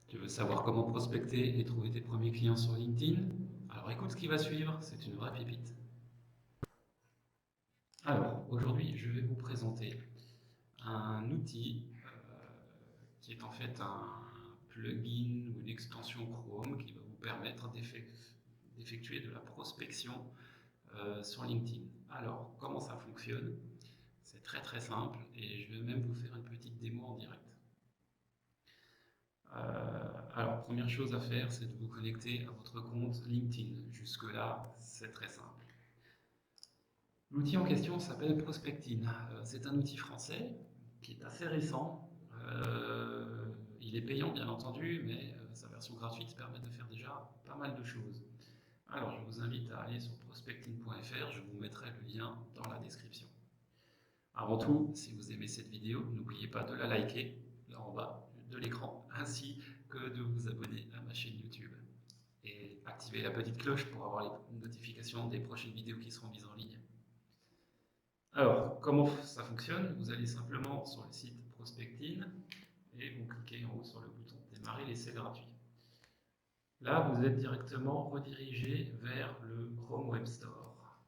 Tu veux savoir comment prospecter et trouver tes premiers clients sur LinkedIn? Alors écoute ce qui va suivre, c'est une vraie pépite. Alors aujourd'hui, je vais vous présenter un outil qui est en fait un plugin ou une extension Chrome qui va vous permettre d'effectuer de la prospection sur LinkedIn. Alors comment ça fonctionne? C'est très très simple et je vais même vous faire une petite démo en direct. Alors, première chose à faire, c'est de vous connecter à votre compte LinkedIn. Jusque-là, c'est très simple. L'outil en question s'appelle Prospectin. C'est un outil français qui est assez récent. Il est payant, bien entendu, mais sa version gratuite permet de faire déjà pas mal de choses. Alors, je vous invite à aller sur prospectin.fr. Je vous mettrai le lien dans la description. Avant tout, si vous aimez cette vidéo, n'oubliez pas de la liker, là en bas de l'écran, ainsi que de vous abonner à ma chaîne YouTube. Et activer la petite cloche pour avoir les notifications des prochaines vidéos qui seront mises en ligne. Alors, comment ça fonctionne? Vous allez simplement sur le site Prospectin et vous cliquez en haut sur le bouton Démarrer l'essai gratuit. Là, vous êtes directement redirigé vers le Chrome Web Store.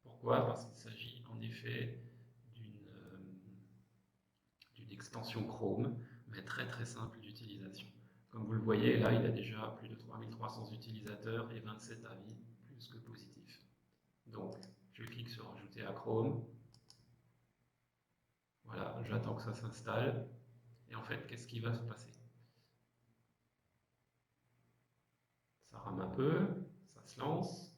Pourquoi? Parce qu'il s'agit en effet d'une extension Chrome, mais très très simple d'utilisation. Comme vous le voyez, là, il a déjà plus de 3300 utilisateurs et 27 avis, plus que positifs. Donc, je clique sur Ajouter à Chrome. Voilà, j'attends que ça s'installe. Et en fait, qu'est-ce qui va se passer? Ça rame un peu, ça se lance.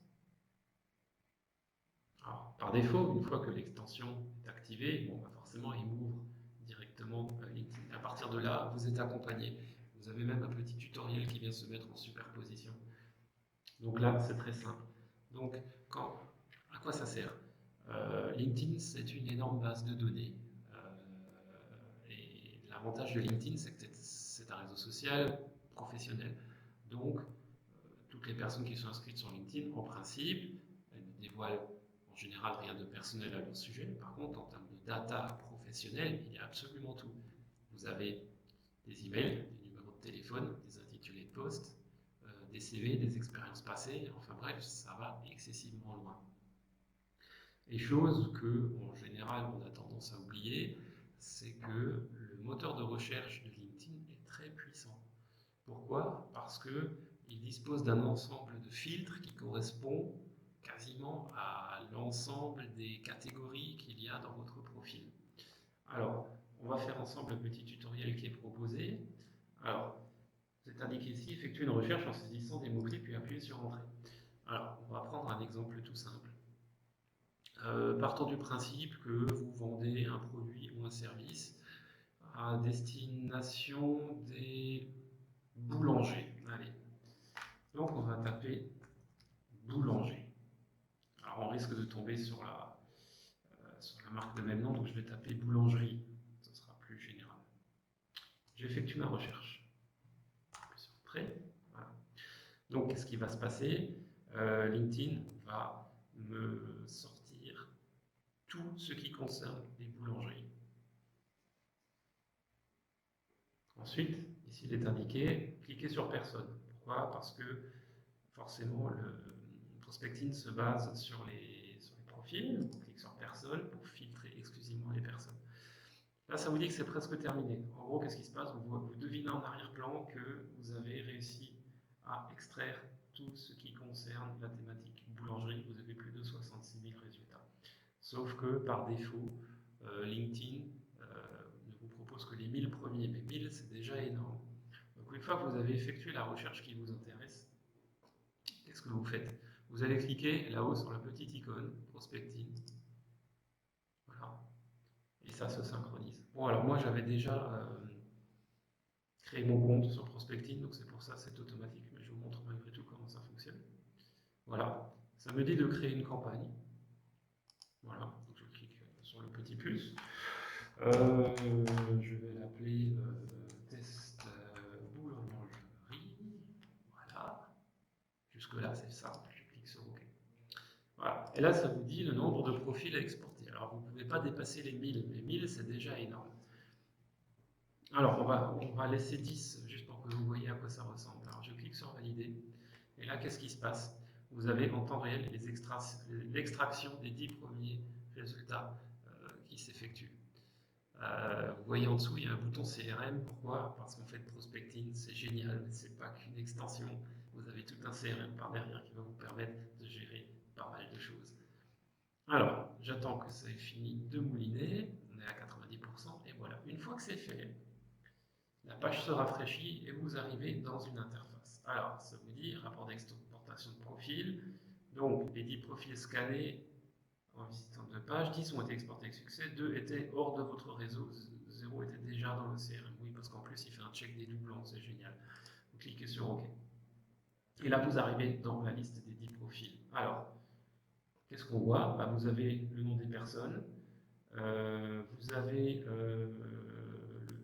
Alors, par défaut, une fois que l'extension est activée, bon, bah forcément, il m'ouvre directement LinkedIn. À partir de là, vous êtes accompagné. Vous avez même un petit tutoriel qui vient se mettre en superposition. Donc là, c'est très simple. Donc, à quoi ça sert? LinkedIn, c'est une énorme base de données. Et l'avantage de LinkedIn, c'est que c'est un réseau social professionnel. Donc, toutes les personnes qui sont inscrites sur LinkedIn, en principe, elles ne dévoilent en général rien de personnel à leur sujet. Par contre, en termes de data professionnelle, il y a absolument tout. Vous avez des emails, des numéros de téléphone, des intitulés de poste, des CV, des expériences passées, enfin bref, ça va excessivement loin. Et chose que, en général, on a tendance à oublier, c'est que le moteur de recherche de LinkedIn est très puissant. Pourquoi? Parce qu'il dispose d'un ensemble de filtres qui correspond quasiment à l'ensemble des catégories qu'il y a dans votre profil. Alors, on va faire ensemble le petit tutoriel qui est proposé. Alors, vous êtes indiqué ici, effectuer une recherche en saisissant des mots-clés puis appuyer sur Entrée. Alors, on va prendre un exemple tout simple. Partons du principe que vous vendez un produit ou un service à destination des boulangers. Allez. Donc, on va taper boulanger. Alors, on risque de tomber sur la marque de même nom, donc je vais taper boulangerie. Ce sera plus général. J'effectue ma recherche. Sur Entrée. Voilà. Donc, qu'est-ce qui va se passer? LinkedIn va me sortir tout ce qui concerne les boulangeries. Ensuite, ici il est indiqué, cliquez sur personne. Pourquoi? Parce que forcément, le prospecting se base sur les profils. On clique sur personne pour filtrer exclusivement les personnes. Là, ça vous dit que c'est presque terminé. En gros, qu'est-ce qui se passe? Vous devinez en arrière-plan que vous avez réussi à extraire tout ce qui concerne la thématique boulangerie. Vous avez plus de 66 000 résultats. Sauf que par défaut, LinkedIn ne vous propose que les 1000 premiers. Mais 1000, c'est déjà énorme. Donc une fois que vous avez effectué la recherche qui vous intéresse, qu'est-ce que vous faites? Vous allez cliquer là-haut sur la petite icône Prospecting. Voilà. Et ça se synchronise. Bon, alors moi j'avais déjà créé mon compte sur Prospecting, donc c'est pour ça c'est automatique, mais je vous montre malgré tout comment ça fonctionne. Voilà. Ça me dit de créer une campagne. Voilà. Donc je clique sur le petit plus. Je vais l'appeler test boulangerie. Voilà. Jusque-là, c'est simple. Je clique sur OK. Voilà. Et là, ça vous dit le nombre de profils à exporter. Alors, vous ne pouvez pas dépasser les 1000, mais 1000, c'est déjà énorme. Alors, on va laisser 10, juste pour que vous voyez à quoi Et là, qu'est-ce qui se passe? Vous avez en temps réel l'extraction des 10 premiers résultats qui s'effectuent. Vous voyez en dessous, il y a un bouton CRM. Pourquoi? Parce qu'en fait, prospecting, c'est génial, mais c'est pas qu'une extension. Vous avez tout un CRM par derrière qui va vous permettre de gérer pas mal de choses. Alors, j'attends que ça ait fini de mouliner. On est à 90%. Et voilà, une fois que c'est fait, la page se rafraîchit et vous arrivez dans une interface. Alors, ça vous dit rapport d'exportation de profil. Donc, les 10 profils scannés en visitant 2 pages, 10 ont été exportés avec succès, 2 étaient hors de votre réseau, 0 était déjà dans le CRM. Oui, parce qu'en plus, il fait un check des doublons, c'est génial. Vous cliquez sur OK. Et là, vous arrivez dans la liste des 10 profils. Alors, qu'est-ce qu'on voit? Bah, vous avez le nom des personnes, vous avez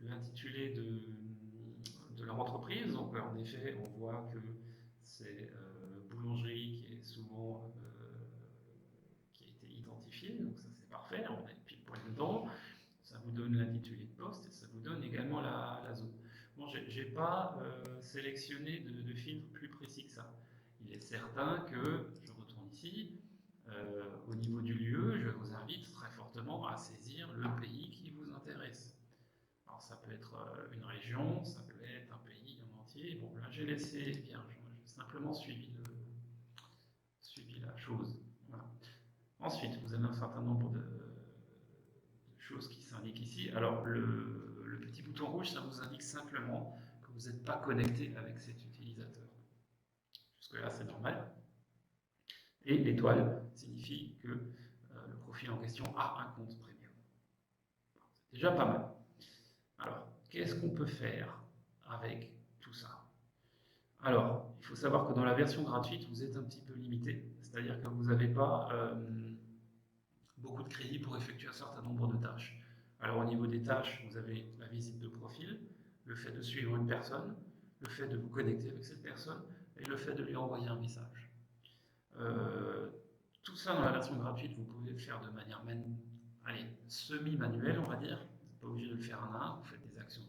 l'intitulé de leur entreprise. Donc, en effet, on voit que c'est boulangerie qui est souvent qui a été identifié, donc ça c'est parfait, on est pile poil dedans. Ça vous donne l'intitulé de poste et ça vous donne également la zone. Bon, j'ai pas sélectionné de filtre plus précis que ça. Il est certain que, je retourne ici, au niveau du lieu, je vous invite très fortement à saisir le pays qui vous intéresse. Alors ça peut être une région, ça peut être un pays en entier. Bon, là j'ai laissé vierge, j'ai simplement suivi la chose. Voilà. Ensuite, vous avez un certain nombre de choses qui s'indiquent ici. Alors, le petit bouton rouge, ça vous indique simplement que vous n'êtes pas connecté avec cet utilisateur. Jusque-là, c'est normal. Et l'étoile signifie que le profil en question a un compte premium. C'est déjà pas mal. Alors, qu'est-ce qu'on peut faire avec tout ça? Alors, il faut savoir que dans la version gratuite, vous êtes un petit peu limité. C'est-à-dire que vous n'avez pas beaucoup de crédits pour effectuer un certain nombre de tâches. Alors au niveau des tâches, vous avez la visite de profil, le fait de suivre une personne, le fait de vous connecter avec cette personne et le fait de lui envoyer un message. Tout ça dans la version gratuite, vous pouvez le faire de manière semi-manuelle, on va dire. Vous n'êtes pas obligé de le faire un à un, vous faites des actions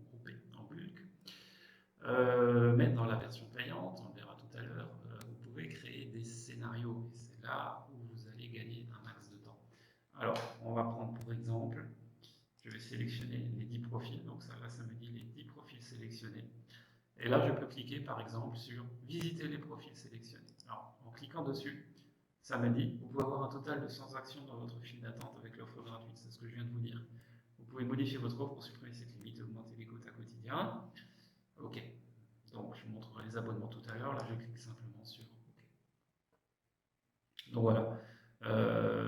groupées, en bulk. Mais dans la version payante, on le verra tout à l'heure, vous pouvez créer des scénarios. Et c'est là où vous allez gagner un max de temps. Alors, on va prendre pour exemple, je vais sélectionner les 10 profils. Donc ça, là, ça me dit les 10 profils sélectionnés. Et là, je peux cliquer par exemple sur visiter les profils sélectionnés. Alors, en cliquant dessus, ça me dit, vous pouvez avoir un total de 100 actions dans votre file d'attente avec l'offre gratuite. C'est ce que je viens de vous dire. Vous pouvez modifier votre offre pour supprimer cette limite et augmenter les quotas quotidiens. OK. Donc, je vous montrerai les abonnements tout à l'heure. Là, je clique simplement sur OK. Donc voilà.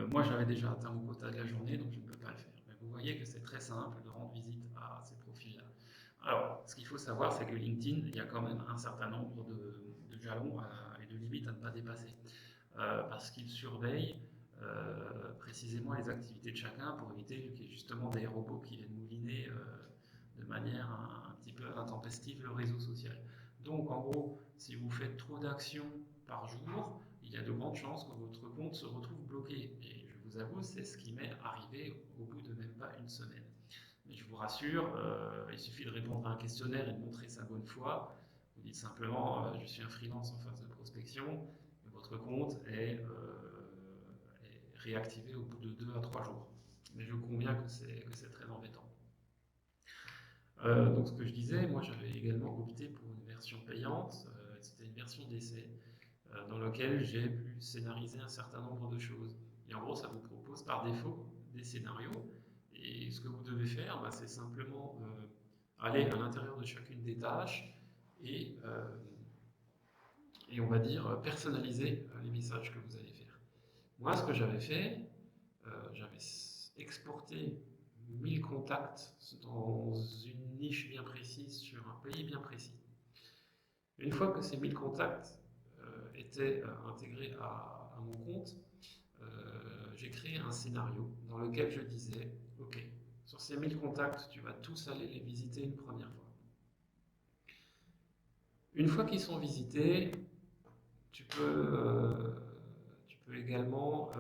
Moi, j'avais déjà atteint mon quota de la journée, donc je ne peux pas le faire. Mais vous voyez que c'est très simple de rendre visite à ces profils-là. Alors, ce qu'il faut savoir, c'est que LinkedIn, il y a quand même un certain nombre de jalons et de limites à ne pas dépasser. Parce qu'il surveille précisément les activités de chacun pour éviter qu'il y ait justement des robots qui viennent mouliner de manière un petit peu intempestive le réseau social. Donc, en gros, si vous faites trop d'actions par jour, il y a de grandes chances que votre compte se retrouve bloqué. Et je vous avoue, c'est ce qui m'est arrivé au bout de même pas une semaine. Mais je vous rassure, il suffit de répondre à un questionnaire et de montrer sa bonne foi. Vous dites simplement, je suis un freelance en phase de prospection, et votre compte est réactivé au bout de 2 à 3 jours. Mais je conviens que c'est très embêtant. Donc ce que je disais, moi j'avais également opté pour une version payante, c'était une version d'essai, dans laquelle j'ai pu scénariser un certain nombre de choses. Et en gros, ça vous propose par défaut des scénarios. Et ce que vous devez faire, bah, c'est simplement aller à l'intérieur de chacune des tâches et on va dire personnaliser les messages que vous allez faire. Moi, ce que j'avais fait, j'avais exporté 1000 contacts dans une niche bien précise sur un pays bien précis. Une fois que ces 1000 contacts étaient intégrés à mon compte, j'ai créé un scénario dans lequel je disais, ok, sur ces 1000 contacts, tu vas tous aller les visiter une première fois. Une fois qu'ils sont visités, tu peux également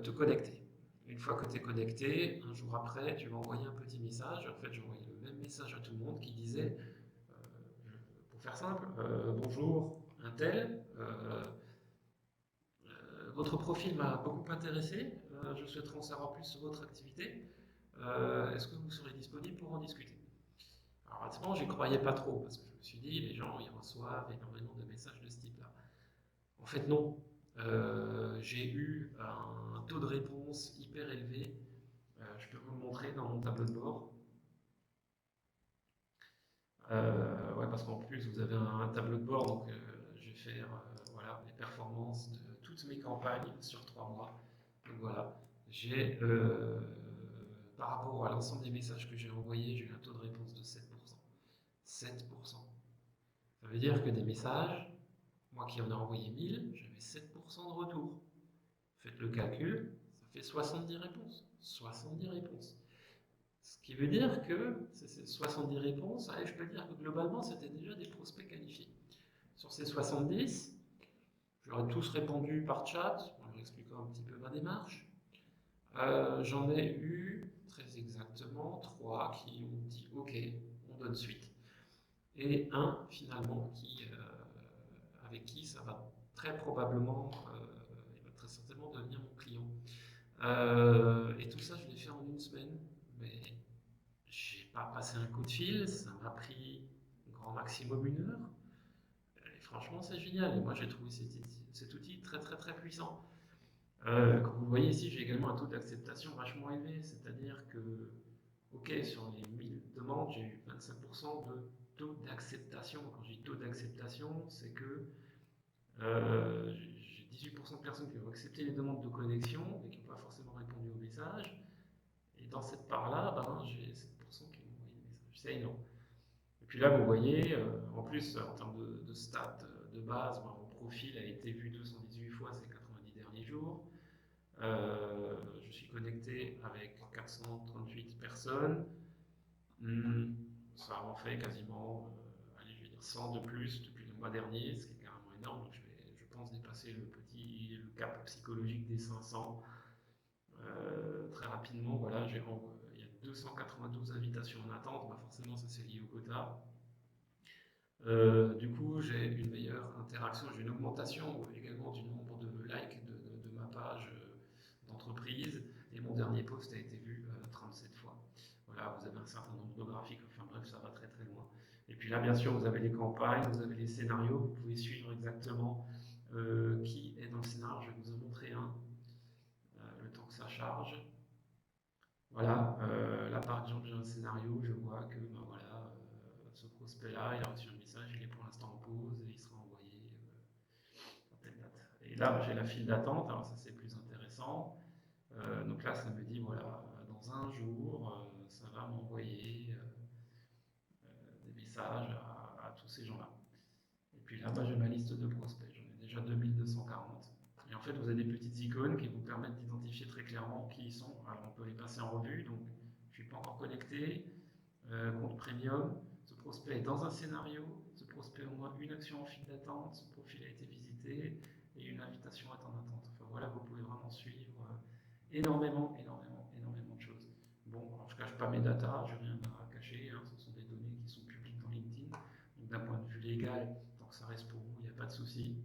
te connecter. Une fois que tu es connecté, un jour après, tu vas envoyer un petit message. En fait, j'ai envoyé le même message à tout le monde qui disait, Pour faire simple, bonjour, un tel. Votre profil m'a beaucoup intéressé. Je souhaiterais en savoir plus sur votre activité. Est-ce que vous serez disponible pour en discuter? Alors, honnêtement, j'y croyais pas trop parce que je me suis dit, les gens ils reçoivent énormément de messages de ce type-là. En fait, non. J'ai eu un taux de réponse hyper élevé. Je peux vous le montrer dans mon tableau de bord. Ouais, parce qu'en plus, vous avez un tableau de bord, donc je vais faire voilà, les performances de toutes mes campagnes sur 3 mois. Donc voilà, j'ai, par rapport à l'ensemble des messages que j'ai envoyés, j'ai eu un taux de réponse de 7%. 7%. Ça veut dire que des messages, moi qui en ai envoyé 1000, j'avais 7% de retour. Faites le calcul, ça fait 70 réponses. 70 réponses. Ce qui veut dire que ces 70 réponses, je peux dire que globalement, c'était déjà des prospects qualifiés. Sur ces 70, j'aurais tous répondu par chat, en leur expliquant un petit peu ma démarche. J'en ai eu, très exactement, 3 qui ont dit OK, on donne suite. Et un, finalement, avec qui ça va très probablement, il va très certainement devenir mon client. Et tout ça, je l'ai fait en une semaine, mais j'ai pas passé un coup de fil, ça m'a pris grand maximum 1 heure. Et franchement, c'est génial. Et moi, j'ai trouvé cet outil très très très puissant. Comme vous le voyez ici, j'ai également un taux d'acceptation vachement élevé, c'est-à-dire que, ok, sur les 1000 demandes, j'ai eu 25% de taux d'acceptation. Quand je dis taux d'acceptation, c'est que j'ai 18% de personnes qui ont accepté les demandes de connexion, mais qui n'ont pas forcément répondu au message. Et dans cette part-là, ben, j'ai 7% qui m'ont envoyé des messages. C'est énorme. Et puis là, vous voyez, en plus, en termes de stats de base, ben, mon profil a été vu 218 fois ces 90 derniers jours. Je suis connecté avec 438 personnes. Ça en fait quasiment, allez, je vais dire 100 de plus depuis le mois dernier, ce qui est carrément énorme. Donc je pense dépasser le cap psychologique des 500 très rapidement. Voilà, il y a 292 invitations en attente. Bah forcément, ça c'est lié au quota. Du coup, j'ai une meilleure interaction, j'ai une augmentation également du nombre de likes de ma page d'entreprise. Et mon dernier post a été vu 37 fois. Voilà, vous avez un certain nombre de graphiques, enfin bref, ça va très très loin. Et puis là, bien sûr, vous avez les campagnes, vous avez les scénarios, vous pouvez suivre exactement qui est dans le scénario. Je vais vous en montrer un, le temps que ça charge. Voilà, là par exemple, j'ai un scénario, je vois que ben, voilà, ce prospect-là, il a reçu un message, il est pour l'instant en pause et il sera envoyé à telle date. Et là, j'ai la file d'attente, alors ça c'est plus intéressant. Donc là, ça me dit, voilà, dans un jour, ça va m'envoyer des messages à tous ces gens-là. Et puis là, bah, j'ai ma liste de prospects, j'en ai déjà 2240. Et en fait, vous avez des petites icônes qui vous permettent d'identifier très clairement qui ils sont. Alors, on peut les passer en revue, donc je ne suis pas encore connecté. Compte premium, ce prospect est dans un scénario, ce prospect a au moins une action en file d'attente, son profil a été visité et une invitation est en attente. Enfin voilà, vous pouvez vraiment suivre énormément de choses. Bon, alors je ne cache pas mes datas, je n'ai rien à cacher, hein, ce sont des données qui sont publiques dans LinkedIn. Donc d'un point de vue légal, tant que ça reste pour vous, il n'y a pas de souci.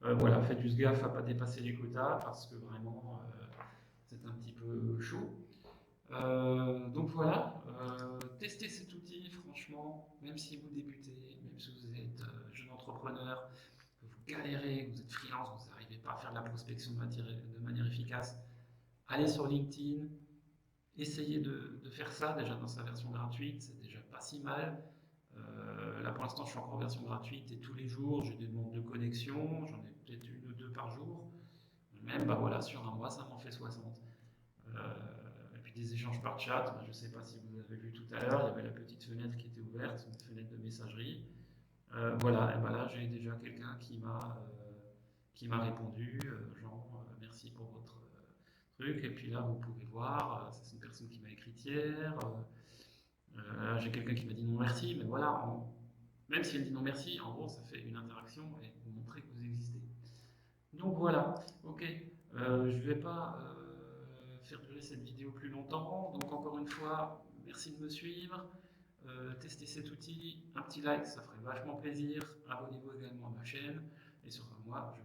Voilà, faites juste gaffe à ne pas dépasser les quotas parce que vraiment c'est un petit peu chaud. Donc voilà, testez cet outil, franchement, même si vous débutez, même si vous êtes jeune entrepreneur, que vous galérez, que vous êtes freelance, vous n'arrivez pas à faire de la prospection de manière efficace, allez sur LinkedIn, essayez de faire ça déjà dans sa version gratuite, c'est déjà pas si mal. Là pour l'instant je suis encore en version gratuite et tous les jours j'ai des demandes de connexion, j'en ai peut-être une ou deux par jour. Même bah voilà, sur un mois ça m'en fait 60. Et puis des échanges par chat, je ne sais pas si vous avez vu tout à l'heure, il y avait la petite fenêtre qui était ouverte, une fenêtre de messagerie. Voilà, et ben là j'ai déjà quelqu'un qui m'a répondu, Jean, merci pour votre truc. Et puis là vous pouvez voir, c'est une personne qui m'a écrit hier. J'ai quelqu'un qui m'a dit non merci, mais voilà, même si elle dit non merci, en gros ça fait une interaction et vous montrez que vous existez. Donc voilà, ok, je ne vais pas faire durer cette vidéo plus longtemps, donc encore une fois, merci de me suivre. tester cet outil, un petit like, ça ferait vachement plaisir. Abonnez-vous également à ma chaîne. Et sur moi, je